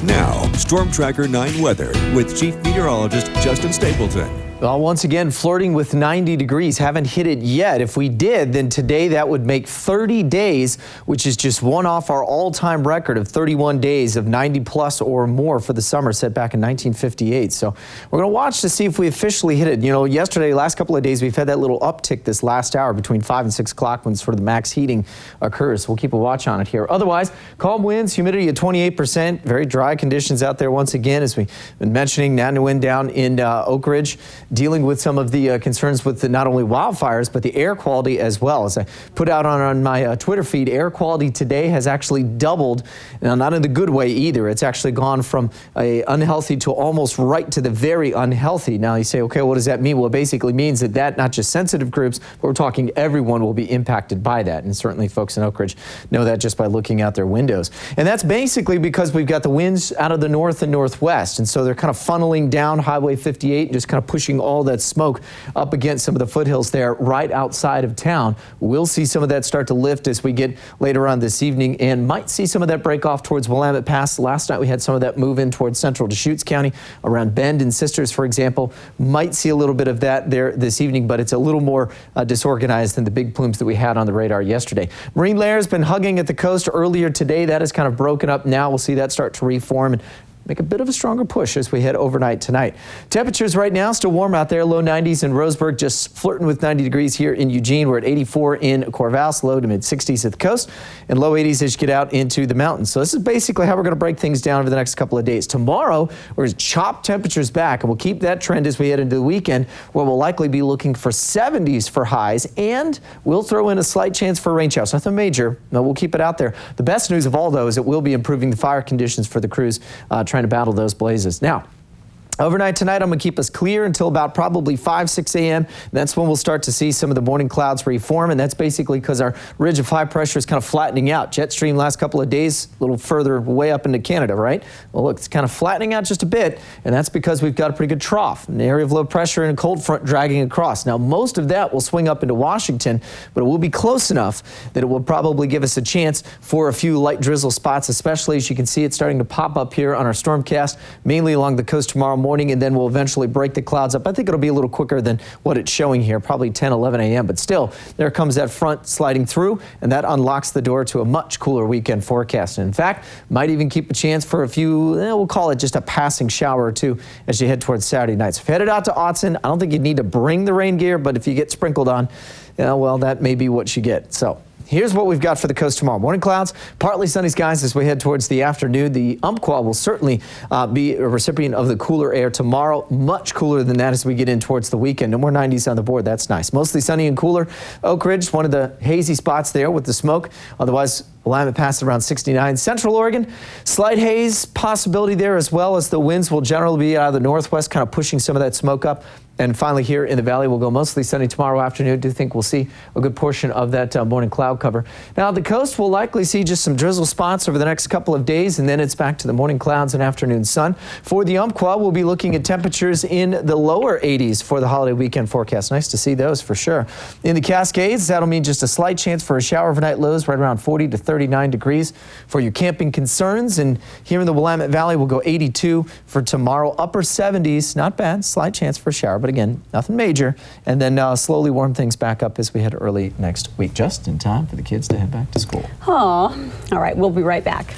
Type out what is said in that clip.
Now, Storm Tracker 9 weather with Chief Meteorologist Justin Stapleton. Well, once again, flirting with 90 degrees. Haven't hit it yet. If we did, then today that would make 30 days, which is just one off our all-time record of 31 days of 90 plus or more for the summer set back in 1958. So we're going to watch to see if we officially hit it. You know, yesterday, last couple of days, we've had that little uptick this last hour between 5 and 6 o'clock when sort of the max heating occurs. We'll keep a watch on it here. Otherwise, calm winds, humidity at 28%, very dry conditions out there once again, as we've been mentioning. Nanowin down in Oak Ridge, dealing with some of the concerns with not only wildfires, but the air quality as well. As I put out on my Twitter feed, air quality today has actually doubled. Now, not in the good way either. It's actually gone from a unhealthy to almost right to the very unhealthy. Now you say, okay, what does that mean? Well, it basically means that not just sensitive groups, but we're talking everyone will be impacted by that. And certainly folks in Oak Ridge know that just by looking out their windows. And that's basically because we've got the winds out of the north and northwest. And so they're kind of funneling down Highway 58 and just kind of pushing all that smoke up against some of the foothills there right outside of town. We'll see some of that start to lift as we get later on this evening and might see some of that break off towards Willamette Pass. Last night we had some of that move in towards central Deschutes County around Bend and Sisters, for example. Might see a little bit of that there this evening, but it's a little more disorganized than the big plumes that we had on the radar yesterday. Marine layer has been hugging at the coast earlier today. That is kind of broken up now. We'll see that start to reform and make a bit of a stronger push as we head overnight tonight. Temperatures right now still warm out there, low 90s in Roseburg, just flirting with 90 degrees here in Eugene. We're at 84 in Corvallis, low to mid 60s at the coast, and low 80s as you get out into the mountains. So this is basically how we're going to break things down over the next couple of days. Tomorrow, we're going to chop temperatures back, and we'll keep that trend as we head into the weekend, where we'll likely be looking for 70s for highs, and we'll throw in a slight chance for rain showers. Nothing major, no, we'll keep it out there. The best news of all, though, is it will be improving the fire conditions for the crews trying to battle those blazes. Now, overnight tonight, I'm going to keep us clear until about probably 5, 6 a.m. That's when we'll start to see some of the morning clouds reform, and that's basically because our ridge of high pressure is kind of flattening out. Jet stream last couple of days, a little further way up into Canada, right? Well, look, it's kind of flattening out just a bit, and that's because we've got a pretty good trough, an area of low pressure and a cold front dragging across. Now, most of that will swing up into Washington, but it will be close enough that it will probably give us a chance for a few light drizzle spots, especially as you can see it starting to pop up here on our stormcast, mainly along the coast tomorrow morning, and then we'll eventually break the clouds up. I think it'll be a little quicker than what it's showing here, probably 10, 11 a.m. But still, there comes that front sliding through, and that unlocks the door to a much cooler weekend forecast. And in fact, might even keep a chance for a few, we'll call it just a passing shower or two as you head towards Saturday night. So if you headed out to Autzen, I don't think you'd need to bring the rain gear, but if you get sprinkled on, well, that may be what you get. So here's what we've got for the coast tomorrow. Morning clouds, partly sunny skies as we head towards the afternoon. The Umpqua will certainly be a recipient of the cooler air tomorrow. Much cooler than that as we get in towards the weekend. No more 90s on the board. That's nice. Mostly sunny and cooler. Oak Ridge, one of the hazy spots there with the smoke. Otherwise, Willamette Pass around 69. Central Oregon, slight haze possibility there, as well as the winds will generally be out of the northwest, kind of pushing some of that smoke up. And finally, here in the valley, we'll go mostly sunny tomorrow afternoon. Do think we'll see a good portion of that morning cloud cover. Now, the coast will likely see just some drizzle spots over the next couple of days, and then it's back to the morning clouds and afternoon sun. For the Umpqua, we'll be looking at temperatures in the lower 80s for the holiday weekend forecast. Nice to see those for sure. In the Cascades, that'll mean just a slight chance for a shower overnight lows right around 40 to 39 degrees for your camping concerns. And here in the Willamette Valley, we'll go 82 for tomorrow. Upper 70s, not bad, slight chance for a shower, but again, nothing major. And then slowly warm things back up as we head early next week, just in time for the kids to head back to school. Oh, all right, we'll be right back.